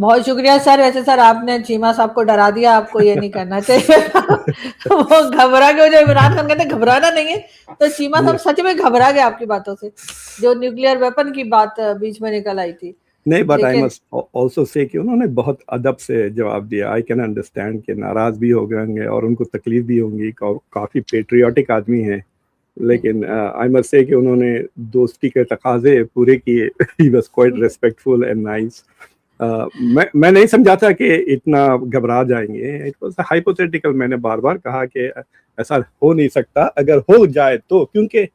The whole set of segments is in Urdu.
بہت شکریہ سر. ویسے سر آپ نے چیمہ صاحب کو ڈرا دیا, آپ کو یہ نہیں کرنا چاہیے. وہ گھبرا گئے, جو عمران خان کہتے ہیں گھبرانا نہیں ہے, تو چیمہ صاحب سچ میں گھبرا گئے آپ کی باتوں سے, جو نیوکلیئر ویپن کی بات بیچ میں نکل آئی تھی. نہیں, بٹ آئی لیکن مسٹ آلسو سے کہ انہوں نے بہت ادب سے جواب دیا. آئی کین انڈرسٹینڈ کہ ناراض بھی ہو گئے ہوں گے اور ان کو تکلیف بھی ہوں گی, کافی پیٹریوٹک آدمی ہیں, لیکن آئی مسٹ سے کہ انہوں نے دوستی کے تقاضے پورے کیے. He was quite respectful and nice. میں نہیں سمجھا تھا کہ اتنا گھبرا جائیں گے. It was hypothetical. میں نے بار بار کہا کہ ایسا ہو نہیں سکتا. اگر ہو جائے تو, کیونکہ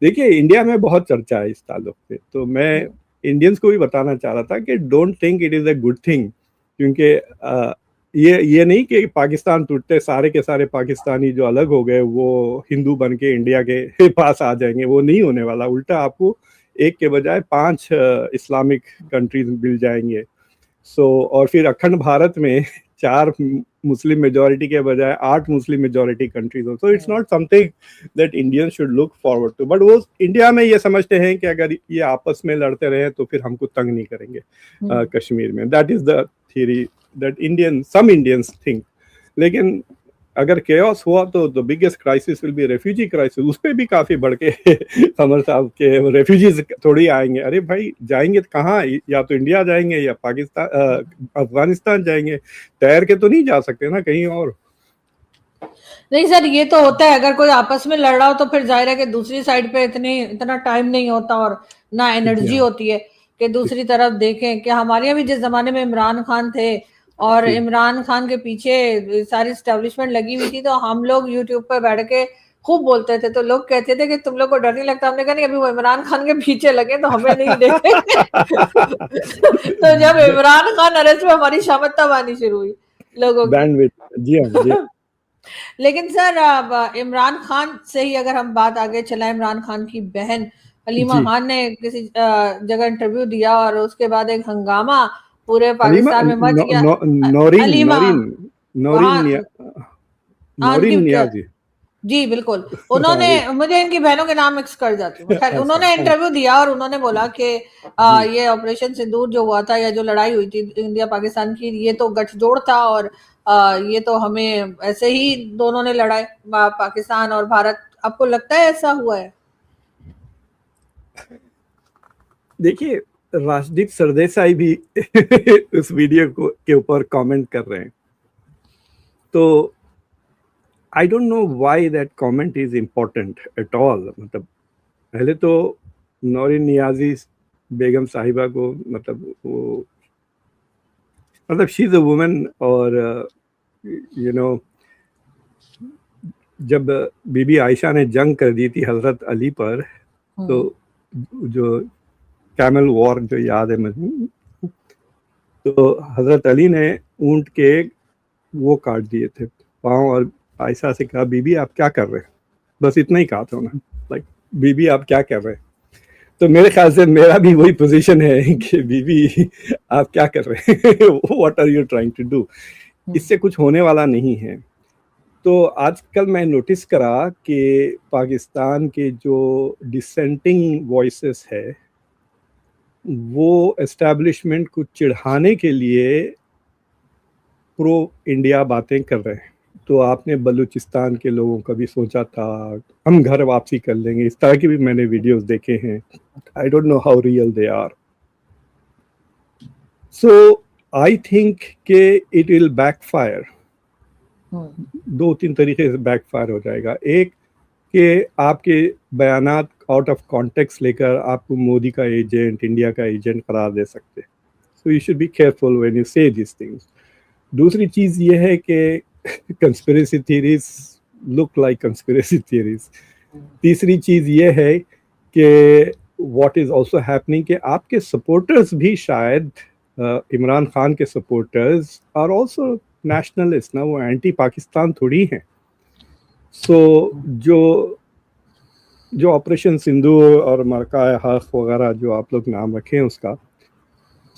دیکھیے انڈیا میں بہت چرچا ہے اس تعلق سے, تو میں انڈینس کو بھی بتانا چاہ رہا تھا کہ don't think it is a good thing, کیونکہ یہ نہیں کہ پاکستان ٹوٹتے سارے کے سارے پاکستانی جو الگ ہو گئے وہ ہندو بن کے انڈیا کے پاس آ جائیں گے. وہ نہیں ہونے والا. الٹا آپ کو ایک کے بجائے 5 اسلامک کنٹریز مل جائیں گے. اور پھر اکھنڈ بھارت میں 4 مسلم میجورٹی کے بجائے 8 مسلم میجورٹی کنٹریز ہو. So it's not something that Indian should look forward to. But وہ انڈیا میں یہ سمجھتے ہیں کہ اگر یہ آپس میں لڑتے رہے تو پھر ہم کو تنگ نہیں کریں گے کشمیر میں. That is the theory that some Indians think. لیکن اگر کیوس ہوا تو the biggest crisis will be refugee crisis. اس پہ بھی کافی بڑھ کے قمر صاحب کے ریفیوجیز تھوڑی آئیں گے. ارے بھائی جائیں گے کہاں؟ یا تو انڈیا جائیں گے یا پاکستان افغانستان جائیں گے. تیر کے تو نہیں جا سکتے نا کہیں اور. نہیں سر, یہ تو ہوتا ہے اگر کوئی آپس میں لڑ رہا ہو تو پھر ظاہر ہے کہ دوسری سائڈ پہ اتنا ٹائم نہیں ہوتا اور نہ انرجی ہوتی ہے کہ دوسری طرف دیکھیں. کہ ہمارے یہاں بھی جس زمانے میں عمران خان تھے اور عمران خان کے پیچھے ساری اسٹیبلشمنٹ لگی ہوئی تھی, تو ہم لوگ یوٹیوب پہ بیٹھ کے خوب بولتے تھے. تو لوگ کہتے تھے کہ تم لوگ کو ڈر نہیں لگتا. ہم نے کہا نہیں, ابھی وہ عمران خان کے پیچھے لگے تو ہمیں نہیں دیکھیں. تو جب عمران خان اریسٹ میں ہماری شامت تب آنی شروع ہوئی لوگوں کی. لیکن سر عمران خان سے ہی اگر ہم بات آگے چلائیں, عمران خان کی بہن حلیمہ خان نے کسی جگہ انٹرویو دیا اور اس کے بعد ایک ہنگامہ پورے پاکستان میں مچ گیا. نورین نیازی, جی بالکل, انہوں نے, مجھے ان کی بہنوں کے نام مکس کر جاتی ہوں. خیر, انہوں نے انٹرویو دیا اور انہوں نے بولا کہ یہ آپریشن سندور جو ہوا تھا یا جو لڑائی ہوئی تھی انڈیا پاکستان کی, یہ تو گٹھ جوڑ تھا اور یہ تو ہمیں ایسے ہی دونوں نے لڑائے, پاکستان اور بھارت. آپ کو لگتا ہے ایسا ہوا ہے؟ دیکھیے راشدیپ سردیسائی بھی اس ویڈیو کے اوپر کامنٹ کر رہے ہیں, تو I don't know why that comment is important at all. مطلب پہلے تو نورین نیازی بیگم صاحبہ کو مطلب she's a woman, اور جب بی بی عائشہ نے جنگ کر دی تھی حضرت علی پر, تو جو کیمل وار جو یاد ہے مجھے, تو حضرت علی نے اونٹ کے وہ کاٹ دیے تھے پاؤں, اور عائشہ سے کہا بی بی آپ کیا کر رہے ہیں, بس اتنا ہی کہا تھا انہوں نے, لائک بی بی آپ کیا کر رہے ہیں. تو میرے خیال سے میرا بھی وہی پوزیشن ہے کہ بی بی آپ کیا کر رہے ہیں, what are you trying to do. اس سے کچھ ہونے والا نہیں ہے. تو آج کل میں نوٹس کرا کہ پاکستان کے جو ڈسینٹنگ وائسز ہے وہ اسٹیبلشمنٹ کو چڑھانے کے لیے پرو انڈیا باتیں کر رہے ہیں. تو آپ نے بلوچستان کے لوگوں کا بھی سوچا تھا ہم گھر واپسی کر لیں گے, اس طرح کی بھی میں نے ویڈیوز دیکھے ہیں. I don't know how real they are. So I think کہ it will backfire. 2-3 طریقے سے بیک فائر ہو جائے گا. ایک کہ آپ کے بیانات آؤٹ آف کانٹیکس لے کر آپ کو مودی کا ایجنٹ, انڈیا کا ایجنٹ قرار دے سکتے. So you should be careful when you say these things. دوسری چیز یہ ہے کہ conspiracy theories look like conspiracy theories. تیسری چیز یہ ہے کہ what is also happening کہ آپ کے سپورٹرز بھی شاید عمران خان کے سپورٹرز are also nationalists نا, وہ اینٹی پاکستان تھوڑی ہیں. سو جو آپریشن سندور اور مرکہ حق وغیرہ جو آپ لوگ نام رکھیں اس کا,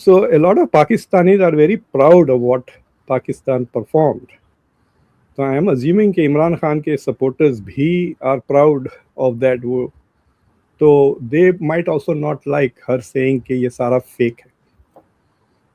so a lot of Pakistanis are very proud of what Pakistan performed. So I am assuming کہ عمران خان کے supporters بھی are proud of that. تو they might also not like her saying کہ یہ سارا fake ہے.